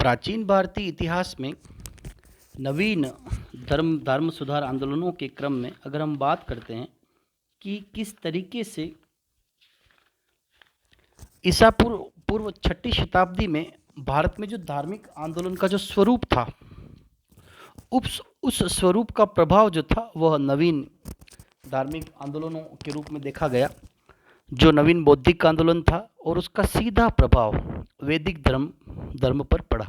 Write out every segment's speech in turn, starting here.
प्राचीन भारतीय इतिहास में नवीन धर्म सुधार आंदोलनों के क्रम में अगर हम बात करते हैं कि किस तरीके से ईसा पूर्व छठी शताब्दी में भारत में जो धार्मिक आंदोलन का जो स्वरूप था, उस स्वरूप का प्रभाव जो था वह नवीन धार्मिक आंदोलनों के रूप में देखा गया। जो नवीन बौद्धिक आंदोलन था और उसका सीधा प्रभाव वैदिक धर्म पर पड़ा।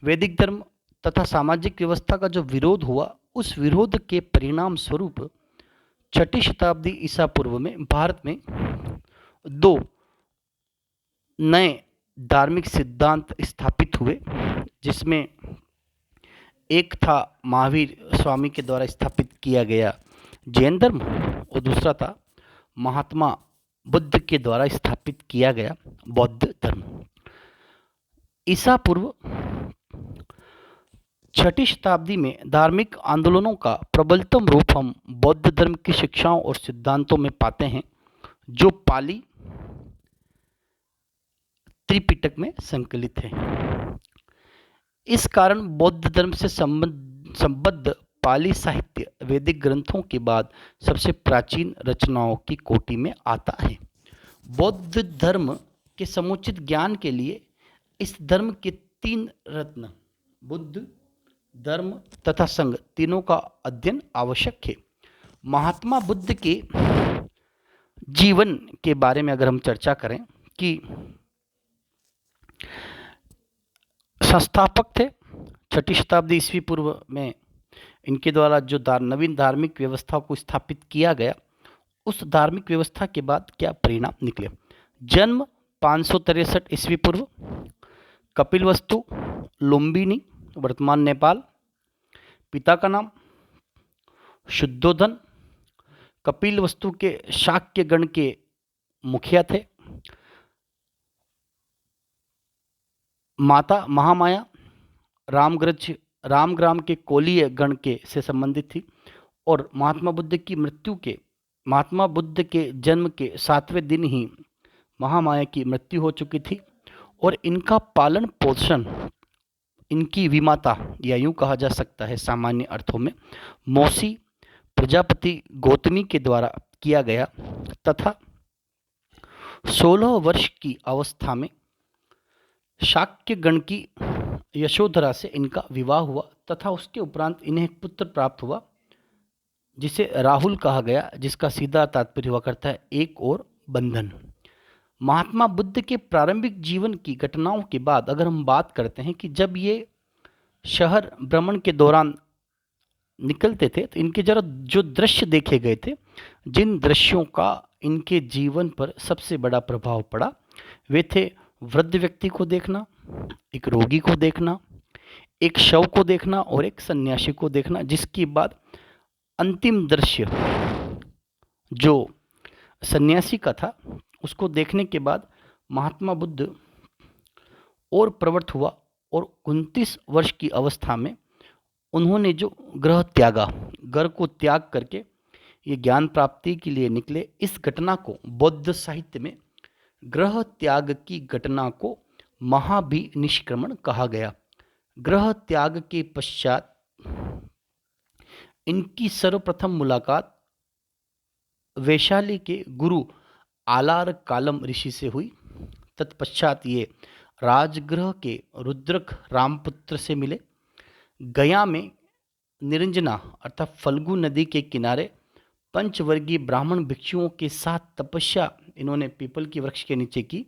वैदिक धर्म तथा सामाजिक व्यवस्था का जो विरोध हुआ, उस विरोध के परिणाम स्वरूप छठी शताब्दी ईसा पूर्व में भारत में दो नए धार्मिक सिद्धांत स्थापित हुए, जिसमें एक था महावीर स्वामी के द्वारा स्थापित किया गया जैन धर्म और दूसरा था महात्मा बुद्ध के द्वारा स्थापित किया गया बौद्ध धर्म। ईसा पूर्व छठी शताब्दी में धार्मिक आंदोलनों का प्रबलतम रूप हम बौद्ध धर्म की शिक्षाओं और सिद्धांतों में पाते हैं, जो पाली त्रिपिटक में संकलित है। इस कारण बौद्ध धर्म से संबद्ध पाली साहित्य वैदिक ग्रंथों के बाद सबसे प्राचीन रचनाओं की कोटि में आता है। बौद्ध धर्म के समुचित ज्ञान के लिए इस धर्म के तीन रत्न बुद्ध, धर्म तथा संघ तीनों का अध्ययन आवश्यक है। महात्मा बुद्ध के जीवन के बारे में अगर हम चर्चा करें कि संस्थापक थे छठी शताब्दी ईस्वी पूर्व में, इनके द्वारा जो नवीन धार्मिक व्यवस्था को स्थापित किया गया, उस धार्मिक व्यवस्था के बाद क्या परिणाम निकले। जन्म 563 ईस्वी पूर्व, कपिलवस्तु, लुम्बिनी, वर्तमान नेपाल। पिता का नाम शुद्धोधन, कपिलवस्तु के शाक्य गण के मुखिया थे। माता महामाया रामग्राम के कोलीय गण के से संबंधित थी और महात्मा बुद्ध के जन्म के 7वें दिन ही महामाया की मृत्यु हो चुकी थी और इनका पालन पोषण इनकी विमाता, या यूं कहा जा सकता है सामान्य अर्थों में मौसी प्रजापति गौतमी के द्वारा किया गया तथा 16 वर्ष की अवस्था में शाक्य गण की यशोधरा से इनका विवाह हुआ तथा उसके उपरांत इन्हें एक पुत्र प्राप्त हुआ जिसे राहुल कहा गया, जिसका सीधा तात्पर्य हुआ करता है एक और बंधन। महात्मा बुद्ध के प्रारंभिक जीवन की घटनाओं के बाद अगर हम बात करते हैं कि जब ये शहर भ्रमण के दौरान निकलते थे तो इनके जरा जो दृश्य देखे गए थे, जिन दृश्यों का इनके जीवन पर सबसे बड़ा प्रभाव पड़ा, वे थे वृद्ध व्यक्ति को देखना, एक रोगी को देखना, एक शव को देखना और एक सन्यासी को देखना, जिसके बाद अंतिम दृश्य जो सन्यासी का था, उसको देखने के बाद महात्मा बुद्ध और प्रवृत्त हुआ और 29 वर्ष की अवस्था में उन्होंने जो घर को त्याग करके ये ज्ञान प्राप्ति के लिए निकले। इस घटना को बौद्ध साहित्य में ग्रह त्याग की घटना को महाभिनिष्क्रमण कहा गया। ग्रह त्याग के पश्चात इनकी सर्वप्रथम मुलाकात वैशाली के गुरु आलार कालम ऋषि से हुई। तत्पश्चात ये राजगृह के रुद्रक रामपुत्र से मिले। गया में निरंजना अर्थात फल्गु नदी के किनारे पंचवर्गीय ब्राह्मण भिक्षुओं के साथ तपस्या इन्होंने पीपल की वृक्ष के नीचे की,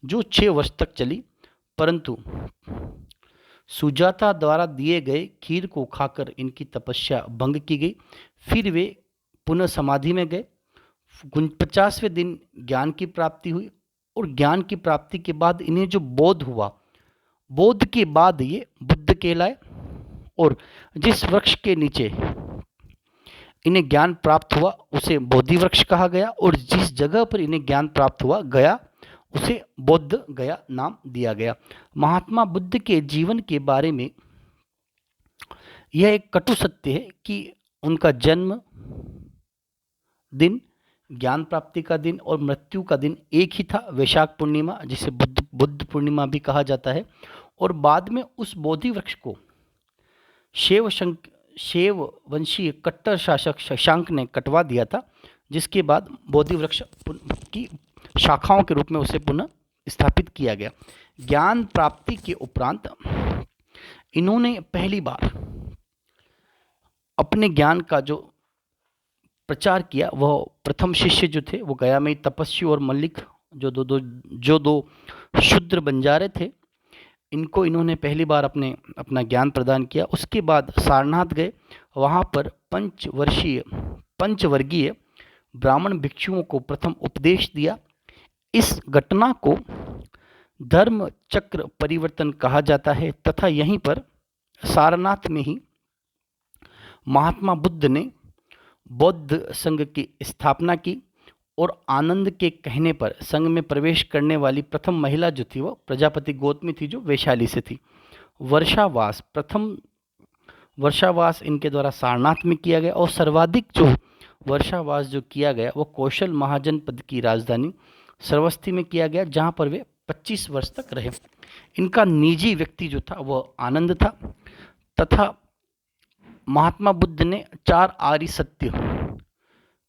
जो 6 वर्ष तक चली, परंतु सुजाता द्वारा दिए गए खीर को खाकर इनकी तपस्या भंग की गई। फिर वे पुनः समाधि में गए। 50वें दिन ज्ञान की प्राप्ति हुई और ज्ञान की प्राप्ति के बाद इन्हें जो बोध हुआ, बोध के बाद ये बुद्ध कहलाए और जिस वृक्ष के नीचे इन्हें ज्ञान प्राप्त हुआ उसे बोधि वृक्ष कहा गया और जिस जगह पर इन्हें ज्ञान प्राप्त हुआ गया, उसे बोध गया नाम दिया गया। महात्मा बुद्ध के जीवन के बारे में यह एक कटु सत्य है कि उनका जन्म दिन, ज्ञान प्राप्ति का दिन और मृत्यु का दिन एक ही था, वैशाख पूर्णिमा, जिसे बुद्ध पूर्णिमा भी कहा जाता है। और बाद में उस बोधि वृक्ष को शैव वंशीय कट्टर शासक शशांक ने कटवा दिया था, जिसके बाद बोधि वृक्ष की शाखाओं के रूप में उसे पुनः स्थापित किया गया। ज्ञान प्राप्ति के उपरांत इन्होंने पहली बार अपने ज्ञान का जो प्रचार किया, वह प्रथम शिष्य जो थे वो गया में तपस्वी और मल्लिक जो दो शूद्र बंजारे थे, इनको इन्होंने पहली बार अपना ज्ञान प्रदान किया। उसके बाद सारनाथ गए, वहाँ पर पंचवर्गीय ब्राह्मण भिक्षुओं को प्रथम उपदेश दिया। इस घटना को धर्म चक्र परिवर्तन कहा जाता है तथा यहीं पर सारनाथ में ही महात्मा बुद्ध ने बौद्ध संघ की स्थापना की और आनंद के कहने पर संघ में प्रवेश करने वाली प्रथम महिला जो थी वो प्रजापति गौतमी थी, जो वैशाली से थी। प्रथम वर्षावास इनके द्वारा सारनाथ में किया गया और सर्वाधिक जो वर्षावास जो किया गया वो कौशल महाजनपद की राजधानी श्रावस्ती में किया गया, जहाँ पर वे 25 वर्ष तक रहे। इनका निजी व्यक्ति जो था वह आनंद था तथा महात्मा बुद्ध ने 4 आर्य सत्य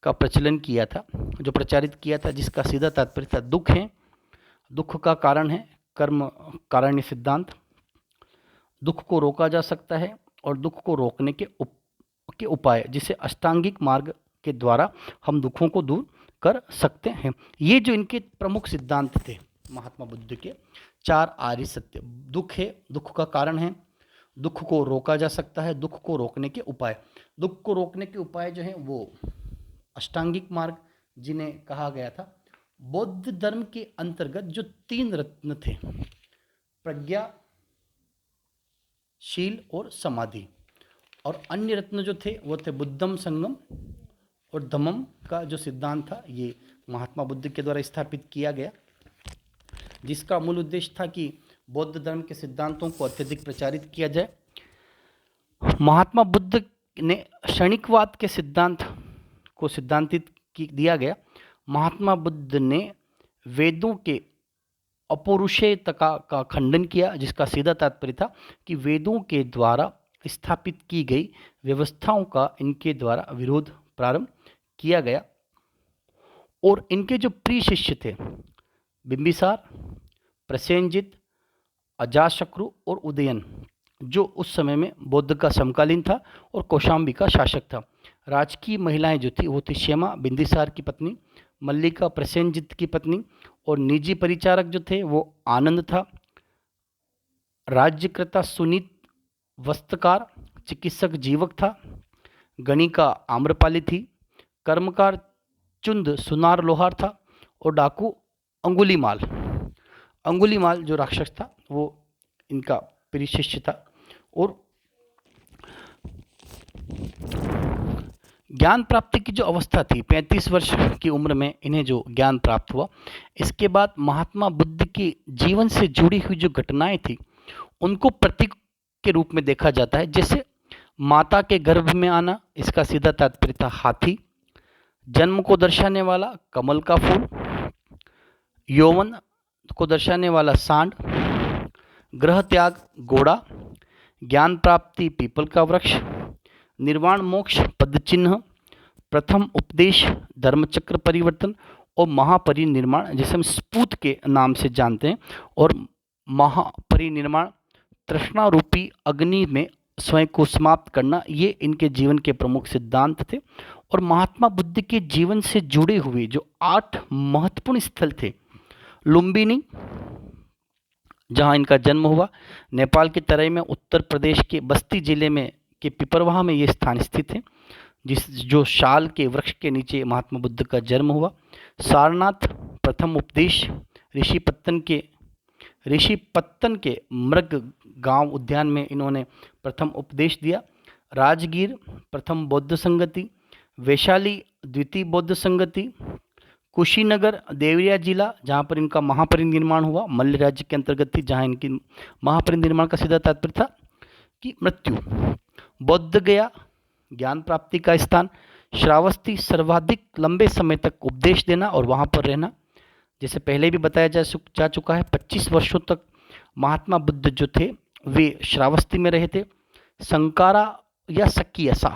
का प्रचलन किया था, जो प्रचारित किया था, जिसका सीधा तात्पर्य था दुख है, दुख का कारण है कर्म कारण्य सिद्धांत, दुख को रोका जा सकता है और दुख को रोकने के उपाय, जिसे अष्टांगिक मार्ग के द्वारा हम दुखों को दूर कर सकते हैं। ये जो इनके प्रमुख सिद्धांत थे महात्मा बुद्ध के, 4 आर्य सत्य, दुख है, दुख का कारण है, दुख को रोका जा सकता है, दुख को रोकने के उपाय। दुख को रोकने के उपाय जो हैं वो अष्टांगिक मार्ग, जिन्हें कहा गया था बौद्ध धर्म के अंतर्गत जो 3 रत्न थे, प्रज्ञा, शील और समाधि, और अन्य रत्न जो थे वो थे बुद्धम संगम और धम्मम का जो सिद्धांत था, ये महात्मा बुद्ध के द्वारा स्थापित किया गया, जिसका मूल उद्देश्य था कि बौद्ध धर्म के सिद्धांतों को अत्यधिक प्रचारित किया जाए। महात्मा बुद्ध ने क्षणिकवाद के सिद्धांत को सिद्धांतित दिया गया। महात्मा बुद्ध ने वेदों के अपौरुषेयता का खंडन किया, जिसका सीधा तात्पर्य था कि वेदों के द्वारा स्थापित की गई व्यवस्थाओं का इनके द्वारा विरोध प्रारंभ किया गया। और इनके जो प्रिय शिष्य थे बिंबिसार, प्रसेनजित, अजातशत्रु और उदयन, जो उस समय में बौद्ध का समकालीन था और कौशाम्बी का शासक था। राजकीय महिलाएं जो थी वो थी श्यामा बिंबिसार की पत्नी, मल्लिका प्रसेनजित की पत्नी, और निजी परिचारक जो थे वो आनंद था, राज्यकर्ता सुनीत वस्त्रकार, चिकित्सक जीवक था, गणिका आम्रपाली थी, कर्मकार चुंद सुनार लोहार था, और डाकू अंगुलीमाल जो राक्षस था वो इनका प्रिय शिष्य था। और ज्ञान प्राप्ति की जो अवस्था थी, 35 वर्ष की उम्र में इन्हें जो ज्ञान प्राप्त हुआ, इसके बाद महात्मा बुद्ध के जीवन से जुड़ी हुई जो घटनाएं थी उनको प्रतीक के रूप में देखा जाता है। जैसे माता के गर्भ में आना, इसका सीधा तात्पर्य था हाथी, जन्म को दर्शाने वाला कमल का फूल, यौवन को दर्शाने वाला सांड, ग्रह त्याग घोड़ा, ज्ञान प्राप्ति पीपल का वृक्ष, निर्वाण मोक्ष पद चिन्ह, प्रथम उपदेश धर्मचक्र परिवर्तन और महापरिनिर्माण, जिसे हम स्पूत के नाम से जानते हैं, और महापरिनिर्माण तृष्णा रूपी अग्नि में स्वयं को समाप्त करना, ये इनके जीवन के प्रमुख सिद्धांत थे। और महात्मा बुद्ध के जीवन से जुड़े हुए जो 8 महत्वपूर्ण स्थल थे, लुम्बिनी जहाँ इनका जन्म हुआ, नेपाल के तराई में, उत्तर प्रदेश के बस्ती जिले में के पिपरवाह में ये स्थान स्थित है, जो शाल के वृक्ष के नीचे महात्मा बुद्ध का जन्म हुआ। सारनाथ प्रथम उपदेश, ऋषिपत्तन के मृग गांव उद्यान में इन्होंने प्रथम उपदेश दिया। राजगीर प्रथम बौद्ध संगति, वैशाली द्वितीय बौद्ध संगति, कुशीनगर देवरिया जिला जहाँ पर इनका महापरिनिर्माण हुआ, मल्ल राज्य के अंतर्गत थी, जहाँ इनकी महापरिनिर्माण का सीधा तात्पर्य था कि मृत्यु। बौद्ध गया ज्ञान प्राप्ति का स्थान, श्रावस्ती सर्वाधिक लंबे समय तक उपदेश देना और वहाँ पर रहना, जैसे पहले भी बताया जा चुका है, 25 वर्षों तक महात्मा बुद्ध जो थे वे श्रावस्ती में रहे थे। संकारा या सक्कियसा,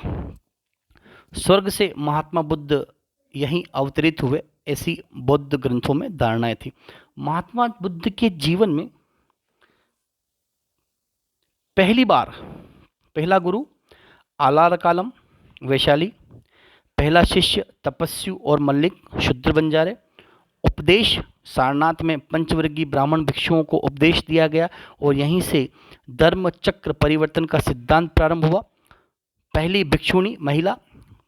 स्वर्ग से महात्मा बुद्ध यहीं अवतरित हुए, ऐसी बौद्ध ग्रंथों में धारणाएं थी। महात्मा बुद्ध के जीवन में पहली बार पहला गुरु आलारकालम वैशाली, पहला शिष्य तपस्वी और मल्लिक शूद्र बंजारे, उपदेश सारनाथ में पंचवर्गीय ब्राह्मण भिक्षुओं को उपदेश दिया गया और यहीं से धर्म चक्र परिवर्तन का सिद्धांत प्रारंभ हुआ। पहली भिक्षुणी महिला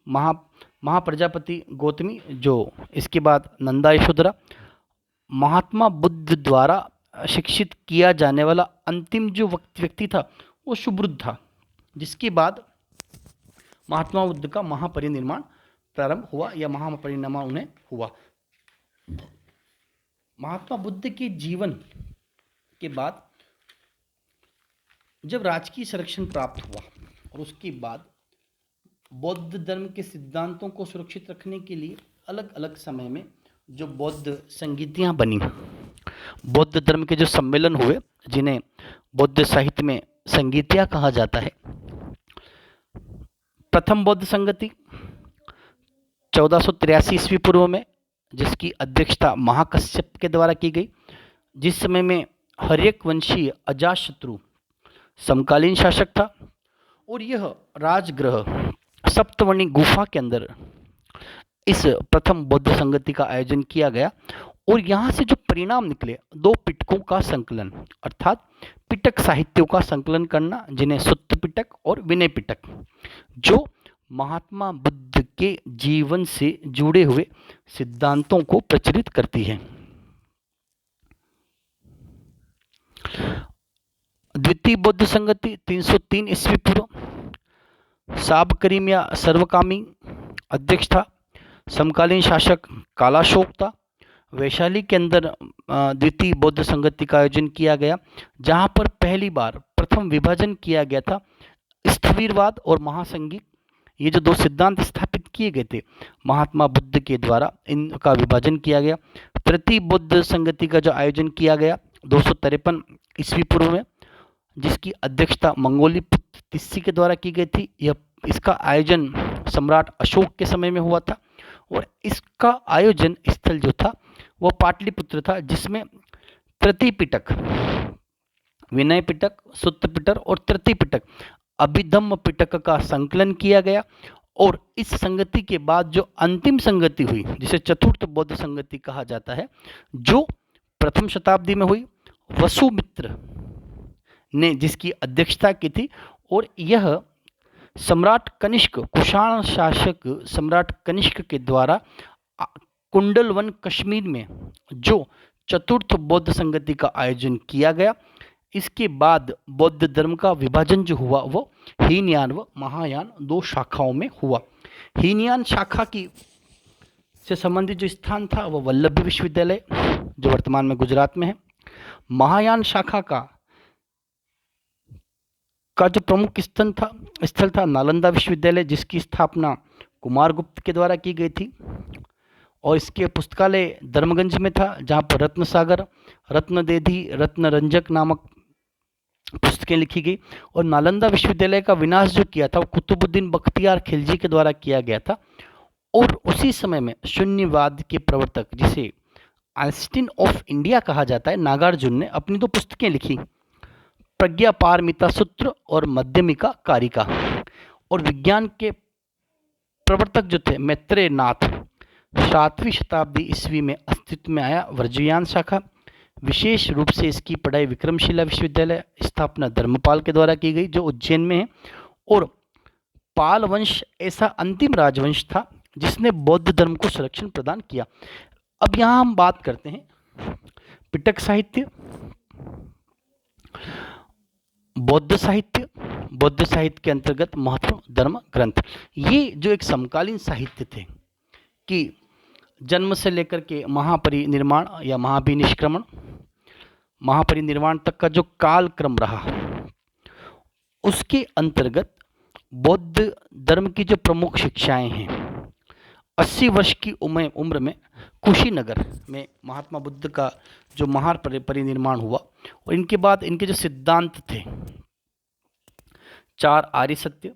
महाप्रजापति गौतमी, जो इसके बाद नंदा यशोधरा। महात्मा बुद्ध द्वारा शिक्षित किया जाने वाला अंतिम जो व्यक्ति था वो सुबुद्ध था, जिसके बाद महात्मा बुद्ध का महापरिनिर्वाण प्रारंभ हुआ या महापरिनिर्वाण उन्हें हुआ। महात्मा बुद्ध के जीवन के बाद जब राजकीय संरक्षण प्राप्त हुआ और उसके बाद बौद्ध धर्म के सिद्धांतों को सुरक्षित रखने के लिए अलग अलग समय में जो बौद्ध संगीतियाँ बनी, बौद्ध धर्म के जो सम्मेलन हुए जिन्हें बौद्ध साहित्य में संगीतियाँ कहा जाता है। प्रथम बौद्ध संगति 1483 ईस्वी पूर्व में, जिसकी अध्यक्षता महाकश्यप के द्वारा की गई, जिस समय में हर्यक वंशीय अजातशत्रु समकालीन शासक था और यह राजगृह सप्तवर्णी गुफा के अंदर इस प्रथम बौद्ध संगति का आयोजन किया गया और यहाँ से जो परिणाम निकले, 2 पिटकों का संकलन अर्थात पिटक साहित्यों का संकलन करना, जिन्हें सुत्त पिटक और विनय पिटक, जो महात्मा बुद्ध के जीवन से जुड़े हुए सिद्धांतों को प्रचलित करती है। द्वितीय बौद्ध संगति 303 ईस्वी पूर्व, साब करीम या सर्वकामी अध्यक्ष था, समकालीन शासक कालाशोक था। वैशाली के अंदर द्वितीय बौद्ध संगति का आयोजन किया गया, जहां पर पहली बार प्रथम विभाजन किया गया था स्थविरवाद और महासंघी। ये जो 2 सिद्धांत स्थापित किए गए थे महात्मा बुद्ध के द्वारा, इनका विभाजन किया गया। तृतीय बौद्ध संगति का जो आयोजन किया गया 253 ईस्वी पूर्व में, जिसकी अध्यक्षता मंगोली पुत्र तिस्सी के द्वारा की गई थी। यह इसका आयोजन सम्राट अशोक के समय में हुआ था और इसका आयोजन स्थल जो था वह पाटलिपुत्र था, जिसमें तृतीय पिटक, विनय पिटक, सुत्त पिटक और तृतीय पिटक अभिधम्म पिटक का संकलन किया गया। और इस संगति के बाद जो अंतिम संगति हुई, जिसे चतुर्थ बौद्ध संगति कहा जाता है, जो प्रथम शताब्दी में हुई, वसुमित्र ने जिसकी अध्यक्षता की थी और यह सम्राट कनिष्क, कुषाण शासक सम्राट कनिष्क के द्वारा कुंडलवन कश्मीर में जो चतुर्थ बौद्ध संगति का आयोजन किया गया। इसके बाद बौद्ध धर्म का विभाजन जो हुआ वो हीनयान व महायान 2 शाखाओं में हुआ। हीनयान शाखा की से संबंधित जो स्थान था वह वल्लभी विश्वविद्यालय, जो वर्तमान में गुजरात में है। महायान शाखा का जो प्रमुख स्थल था नालंदा विश्वविद्यालय, जिसकी स्थापना कुमारगुप्त के द्वारा की गई थी और इसके पुस्तकालय धर्मगंज में था, जहाँ पर रत्न सागर, रत्नदेधी, रत्नरंजक नामक पुस्तकें लिखी गई। और नालंदा विश्वविद्यालय का विनाश जो किया था वो कुतुबुद्दीन बख्तियार खिलजी के द्वारा किया गया था। और उसी समय में शून्यवाद के प्रवर्तक, जिसे आइंस्टीन ऑफ इंडिया कहा जाता है, नागार्जुन ने अपनी 2 पुस्तकें लिखी, प्रज्ञा पारमिता सूत्र और मध्यमिका कारिका। और विज्ञान के प्रवर्तक जो थे मैत्रेय नाथ, 7वीं शताब्दी ईस्वी में अस्तित्व में आया वर्ज्ययान शाखा। विशेष रूप से इसकी पढ़ाई विक्रमशिला विश्वविद्यालय, स्थापना धर्मपाल के द्वारा की गई, जो उज्जैन में है। और पाल वंश ऐसा अंतिम राजवंश था जिसने बौद्ध धर्म को संरक्षण प्रदान किया। अब यहाँ हम बात करते हैं पिटक साहित्य, बौद्ध साहित्य, बौद्ध साहित्य के अंतर्गत महत्व धर्म ग्रंथ। ये जो एक समकालीन साहित्य थे कि जन्म से लेकर के महापरिनिर्वाण या महाभिनिष्क्रमण, महापरिनिर्वाण तक का जो काल क्रम रहा, उसके अंतर्गत बौद्ध धर्म की जो प्रमुख शिक्षाएं हैं 80 वर्ष की उम्र में कुशीनगर में महात्मा बुद्ध का जो महान परिनिर्माण हुआ, और इनके बाद इनके जो सिद्धांत थे, 4 आर्य सत्य,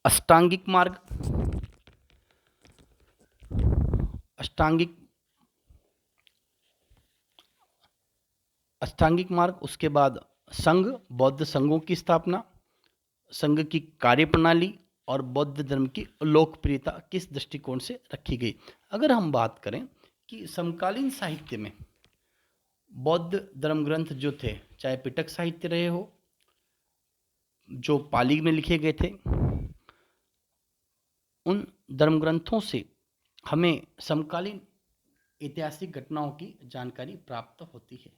अष्टांगिक मार्ग, अष्टांगिक अष्टांगिक मार्ग, उसके बाद संघ, बौद्ध संघों की स्थापना, संघ की कार्यप्रणाली और बौद्ध धर्म की लोकप्रियता किस दृष्टिकोण से रखी गई। अगर हम बात करें कि समकालीन साहित्य में बौद्ध धर्म ग्रंथ जो थे, चाहे पिटक साहित्य रहे हो, जो पाली में लिखे गए थे, उन धर्म ग्रंथों से हमें समकालीन ऐतिहासिक घटनाओं की जानकारी प्राप्त होती है।